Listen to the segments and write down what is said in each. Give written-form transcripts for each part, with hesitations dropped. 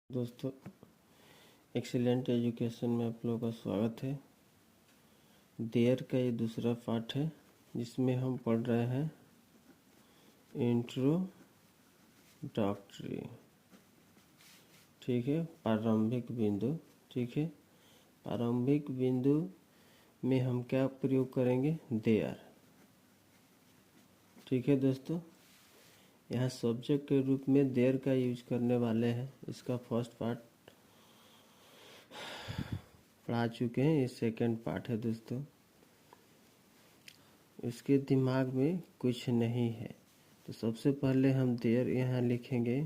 दोस्तों, excellent education में आप लोगों का स्वागत है। देयर का ये दूसरा पार्ट है जिसमें हम पढ़ रहे हैं इंट्रोडक्टरी। ठीक है, प्रारंभिक बिंदु। ठीक है, प्रारंभिक बिंदु में हम क्या प्रयोग करेंगे? देयर। ठीक है दोस्तों, यहाँ सब्जेक्ट के रूप में देयर का यूज करने वाले हैं। इसका फर्स्ट पार्ट पढ़ा चुके हैं, ये सेकंड पार्ट है दोस्तों। इसके दिमाग में कुछ नहीं है तो सबसे पहले हम देयर यहाँ लिखेंगे।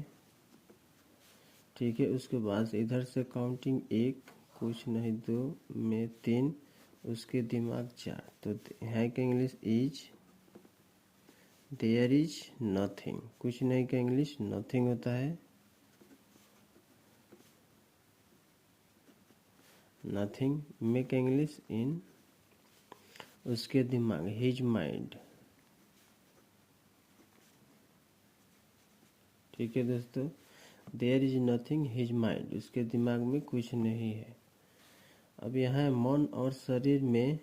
ठीक है, उसके बाद इधर से काउंटिंग 1, कुछ नहीं 2 में 3, उसके दिमाग 4। तो यहाँ का English is, there is nothing. कुछ नहीं का इंग्लिश नथिंग होता है। नथिंग में का इंग्लिश इन, उसके दिमाग हिज माइंड। ठीक है दोस्तों, there is nothing his mind, उसके दिमाग में कुछ नहीं है। अब यहाँ मन और शरीर में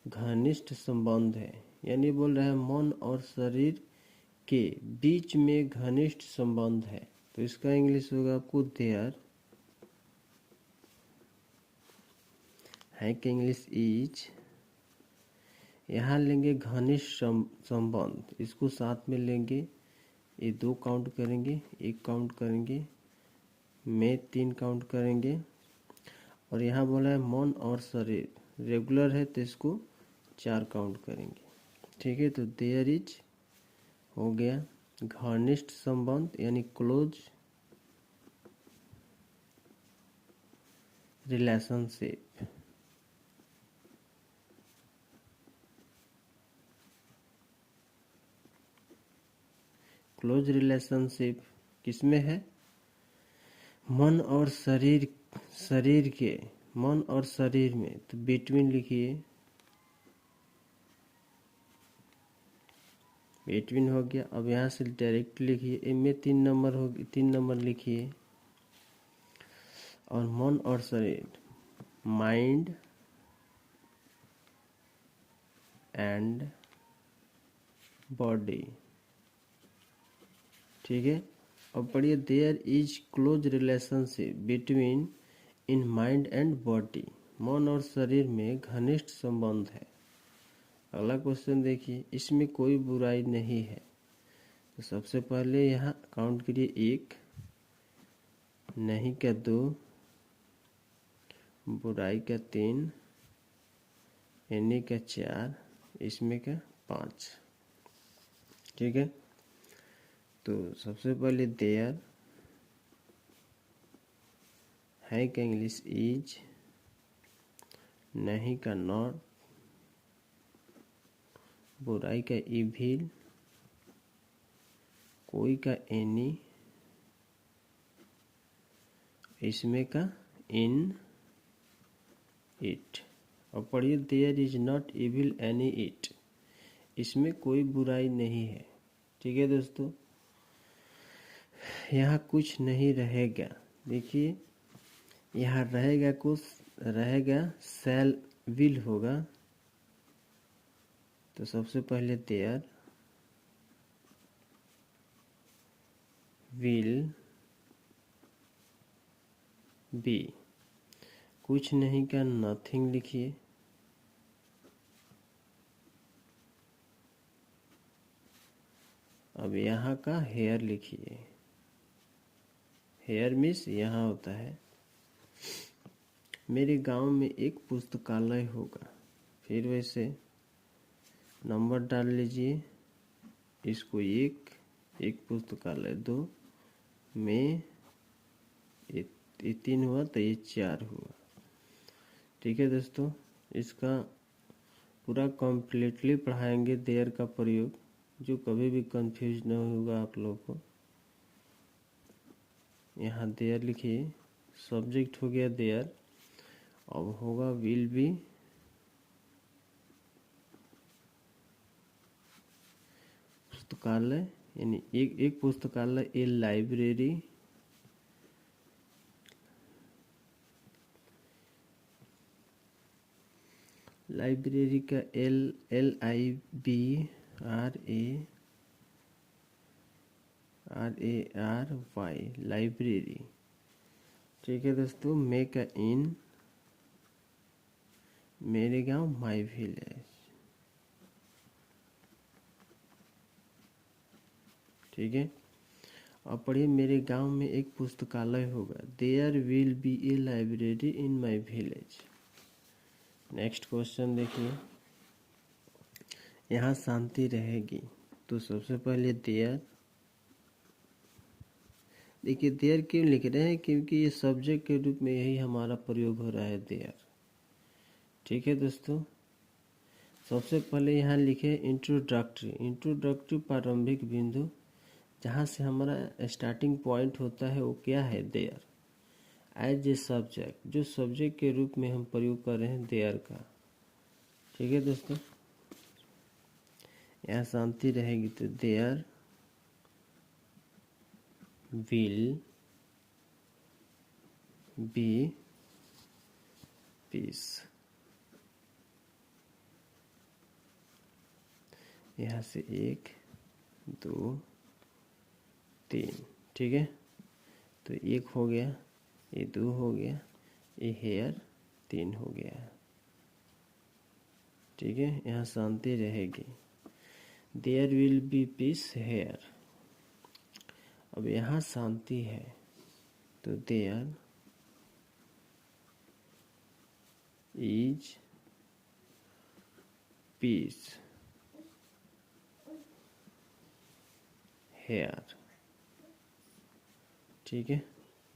घनिष्ठ संबंध है, यानी बोल रहे हैं मन और शरीर के बीच में घनिष्ठ संबंध है। तो इसका इंग्लिश होगा आपको देयर है कि इंग्लिश इज। यहाँ लेंगे घनिष्ठ संबंध, इसको साथ में लेंगे। ये 2 काउंट करेंगे, 1 काउंट करेंगे, में 3 काउंट करेंगे। और यहाँ बोला है मन और शरीर रेगुलर है तो इसको 4 काउंट करेंगे। ठीक है, तो देयर इज हो गया घनिष्ठ संबंध यानी क्लोज रिलेशनशिप। क्लोज रिलेशनशिप किसमें है? मन और शरीर के, मन और शरीर में। तो बिटवीन लिखिए, बिटवीन हो गया। अब यहाँ से डायरेक्ट लिखिए, इनमें 3 नंबर हो, 3 नंबर लिखिए। और मन और शरीर, माइंड एंड बॉडी। ठीक है, अब पढ़िए, there is close relationship between in mind and body. मन और शरीर में घनिष्ठ संबंध है। अगला क्वेश्चन देखिए, इसमें कोई बुराई नहीं है। तो सबसे पहले यहाँ काउंट करिए, 1, नहीं का 2, बुराई का 3, एनी का 4, इसमें का 5। ठीक है, तो सबसे पहले देयर है का इंग्लिश इज, नहीं का नॉट, बुराई का इविल, कोई का एनी, इसमें का इन इट। और पढ़िए, there is not evil any it, इसमें कोई बुराई नहीं है। ठीक है दोस्तों, यहाँ कुछ नहीं रहेगा। देखिए, यहाँ रहेगा कुछ, रहेगा शैल विल होगा। तो सबसे पहले देयर विल बी, कुछ नहीं का नथिंग लिखिए। अब यहाँ का हेयर लिखिए, हेयर मिस यहाँ होता है। मेरे गांव में एक पुस्तकालय होगा। फिर वैसे नंबर डाल लीजिए, इसको 1, एक पुस्तकालय 2 में, ये 3 हुआ तो ये 4 हुआ। ठीक है दोस्तों, इसका पूरा कम्प्लीटली पढ़ाएंगे देयर का प्रयोग, जो कभी भी कंफ्यूज न होगा आप लोगों को। यहाँ देयर लिखिए, सब्जेक्ट हो गया देयर। अब होगा विल बी, पुस्तकालय यानी एक पुस्तकालय, ए लाइब्रेरी, लाइब्रेरी का LIBRARY, लाइब्रेरी। ठीक है दोस्तों। मे का इन, मेरे गांव माय विलेज। ठीक है। और पढ़िए, मेरे गांव में एक पुस्तकालय होगा। There will be a library in my village. Next question देखिए, यहाँ शांति रहेगी। तो सबसे पहले देयर, देखिए देयर क्यों लिख रहे हैं, क्योंकि ये सब्जेक्ट के रूप में यही हमारा प्रयोग हो रहा है, देयर। ठीक है दोस्तों। सबसे पहले यहाँ लिखे इंट्रोडक्टरी। इंट्रोडक्टरी प्रारंभिक बिंदु, जहाँ से हमारा स्टार्टिंग पॉइंट होता है, वो क्या है, देयर। एज ए सब्जेक्ट, जो सब्जेक्ट के रूप में हम प्रयोग कर रहे हैं देयर का। ठीक है दोस्तों। यहाँ शांति रहेगी तो देयर विल बी पीस। यहाँ से 1 2 3। ठीक है। तो 1 हो गया, ये 2 हो गया, ये हेयर 3 हो गया। ठीक है। यहाँ शांति रहेगी। There will be peace here. अब यहाँ शांति है तो देयर इज पीस हेयर। ठीक है।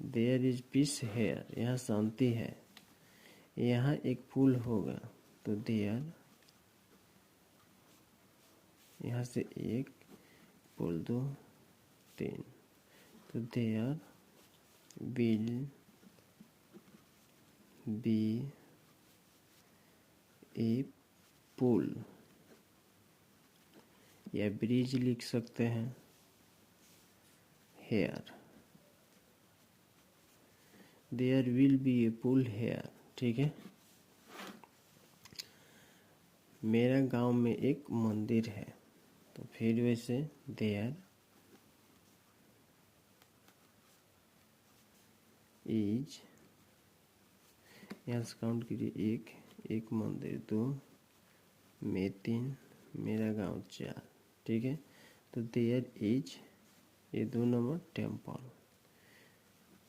देयर इज पीस हेयर, यहाँ शांति है। यहाँ एक पुल होगा तो देयर, यहाँ से 1 पुल 2 3, तो there will be a pul, या ब्रिज लिख सकते हैं, here. There will be a pul here. ठीक है। मेरा गांव में एक मंदिर है, तो फिर वैसे देयर इज, यहाँ से काउंट कीजिए, 1 मंदिर, 2 में 3, मेरा गांव 4। ठीक है। तो देयर इज, ये 2 नंबर टेम्पल,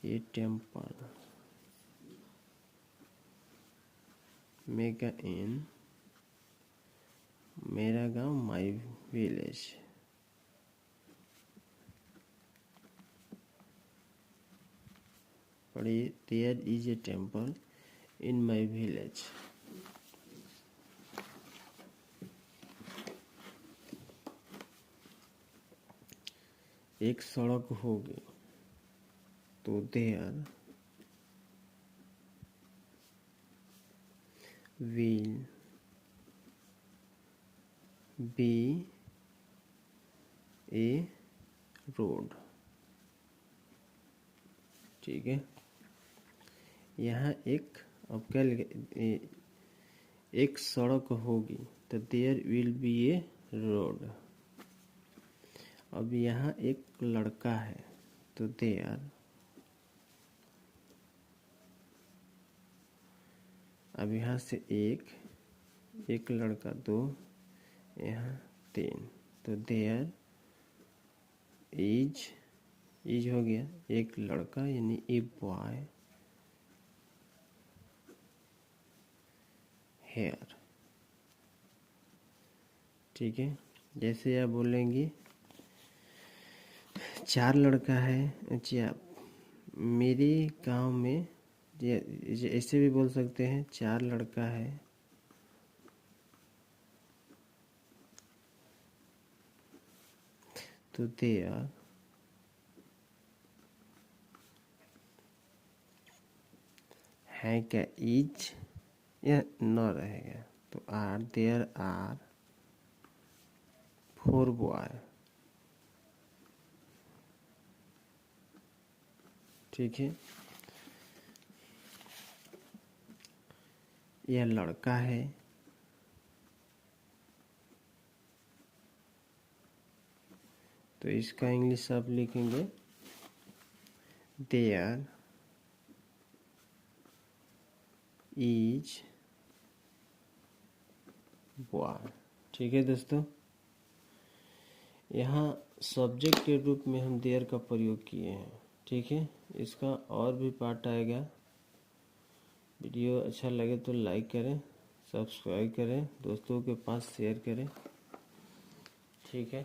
ये टेम्पल। मेगा इन, मेरा गांव माय विलेज। पढ़िए, there is a temple in my village. एक सड़क होगी तो there will be a road. ठीक है। यहाँ एक, अब क्या लिखे, एक सड़क होगी तो there will be a road. अब यहाँ एक लड़का है तो देयर, अब यहाँ से 1 लड़का 2, यहाँ 3, तो देयर इज हो गया एक लड़का, यानी ए बॉय हेयर। ठीक है। जैसे आप बोलेंगे 4 लड़का है, अच्छा मेरे गांव में, ऐसे भी बोल सकते हैं 4 लड़का है, तो देयर है क्या, इज या न रहेगा, तो आर, देयर आर 4 बॉय। ठीक है। यह लड़का है तो इसका इंग्लिश आप लिखेंगे देयर इज बॉय। ठीक है दोस्तों, यहाँ सब्जेक्ट के रूप में हम देयर का प्रयोग किए हैं। ठीक है, इसका और भी पार्ट आएगा। वीडियो अच्छा लगे तो लाइक करें, सब्सक्राइब करें, दोस्तों के पास शेयर करें। ठीक है।